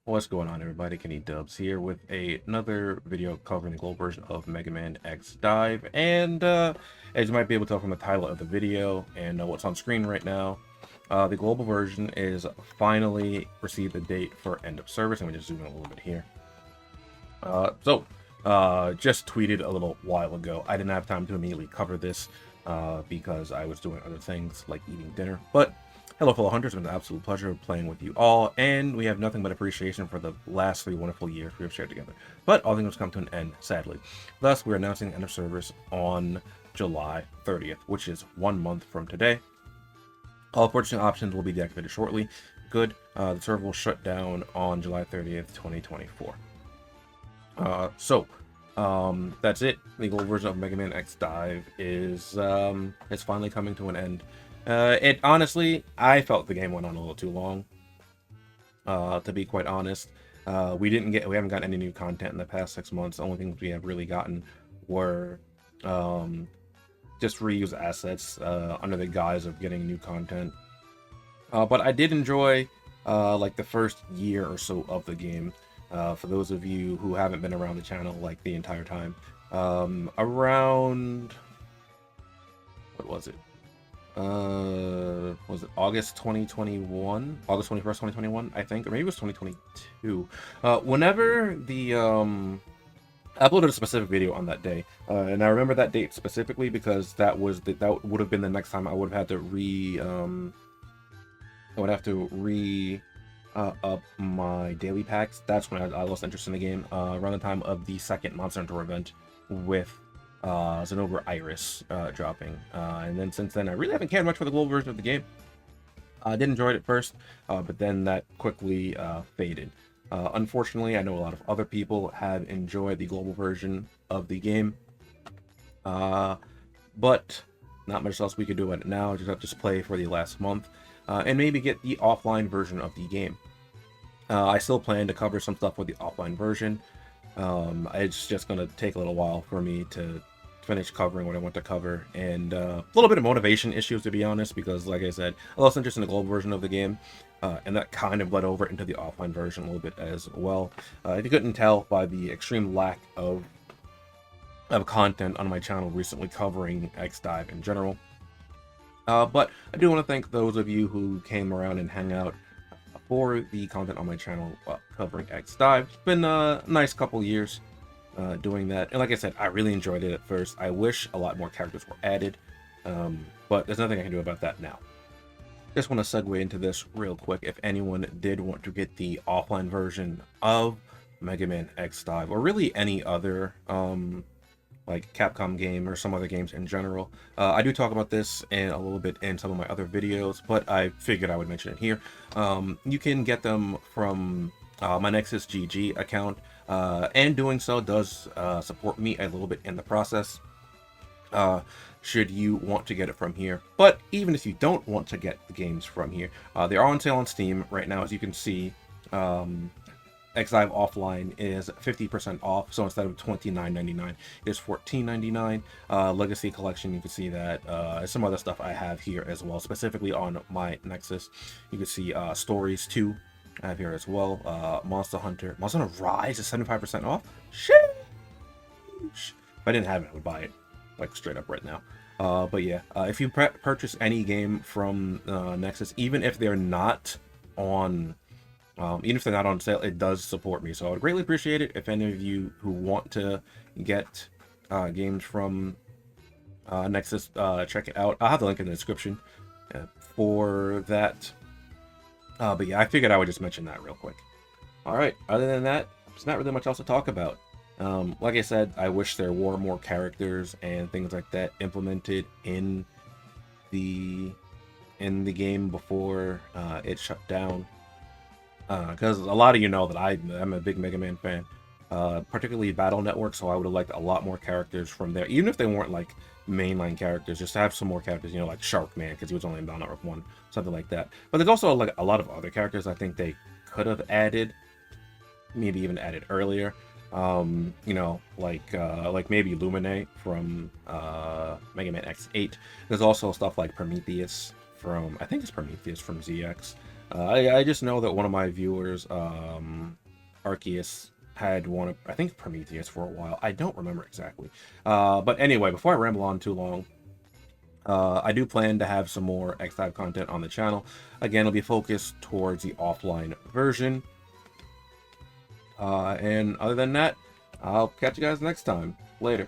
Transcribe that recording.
What's going on, everybody? TheKennyDubz here with another video covering the global version of Mega Man X Dive. And as you might be able to tell from the title of the video and what's on screen right now, the global version is finally received a date for end of service. Let me just zoom in a little bit here. Just tweeted a little while ago. I didn't have time to immediately cover this because I was doing other things like eating dinner. But hello, fellow hunters. It's been an absolute pleasure playing with you all, and we have nothing but appreciation for the last 3 wonderful years we have shared together. But all things must come to an end, sadly. Thus, we're announcing end of service on July 30th, which is 1 month from today. All purchasing options will be deactivated shortly. Good. The server will shut down on July 30th, 2024. That's it. The global version of Mega Man X Dive is finally coming to an end. It honestly, I felt the game went on a little too long. To be quite honest, we haven't gotten any new content in the past 6 months. The only things we have really gotten were just reuse assets under the guise of getting new content. But I did enjoy like the first year or so of the game. For those of you who haven't been around the channel like the entire time, around what was it? Was it August 2021? August 21st, 2021, I think, or maybe it was 2022. Whenever the I uploaded a specific video on that day, and I remember that date specifically because that would have been the next time I would have had to up my daily packs. That's when I lost interest in the game, around the time of the second Monster Hunter event with Xenober Iris dropping. And then since then, I really haven't cared much for the global version of the game. I did enjoy it at first, but then that quickly faded. Unfortunately, I know a lot of other people have enjoyed the global version of the game, but not much else we could do about it now. Just have to play for the last month, and maybe get the offline version of the game. I still plan to cover some stuff with the offline version. It's just going to take a little while for me to finish covering what I want to cover, and a little bit of motivation issues, to be honest, because like I said, I lost interest in the global version of the game, and that kind of bled over into the offline version a little bit as well. If you couldn't tell by the extreme lack of content on my channel recently covering X Dive in general. But I do want to thank those of you who came around and hang out for the content on my channel covering X Dive. It's been a nice couple years doing that, and like I said, I really enjoyed it at first. I wish a lot more characters were added, but there's nothing I can do about that now. Just want to segue into this real quick. If anyone did want to get the offline version of Mega Man X Dive, or really any other like Capcom game or some other games in general, I do talk about this in a little bit in some of my other videos, but I figured I would mention it here. You can get them from my Nexus GG account, and doing so does support me a little bit in the process, should you want to get it from here. But even if you don't want to get the games from here, they are on sale on Steam right now. As you can see, X-Dive Offline is 50% off, so instead of $29.99, it is $14.99. Legacy Collection, you can see that. Some other stuff I have here as well, specifically on my Nexus. You can see Stories 2 I have here as well. Monster Hunter Rise is 75% off. Sheesh. If I didn't have it, I would buy it like straight up right now. But yeah, if you purchase any game from Nexus, even if they're not on sale, it does support me, so I would greatly appreciate it if any of you who want to get games from Nexus, check it out. I'll have the link in the description for that. But yeah, I figured I would just mention that real quick. All right, other than that, there's not really much else to talk about. Like I said, I wish there were more characters and things like that implemented in the game before it shut down. Because a lot of you know that I'm a big Mega Man fan, particularly Battle Network, so I would have liked a lot more characters from there, even if they weren't like mainline characters, just to have some more characters, like Sharkman, because he was only in Battle Network 1, something like that. But there's also like a lot of other characters I think they could have added, maybe even added earlier. Like maybe Lumine from Mega Man X8. There's also stuff like Prometheus from, I think it's Prometheus from ZX. I just know that one of my viewers, Arceus, had one of, I think, Prometheus for a while. I don't remember exactly. But anyway, before I ramble on too long, I do plan to have some more X-Type content on the channel. Again, it'll be focused towards the offline version. And other than that, I'll catch you guys next time. Later.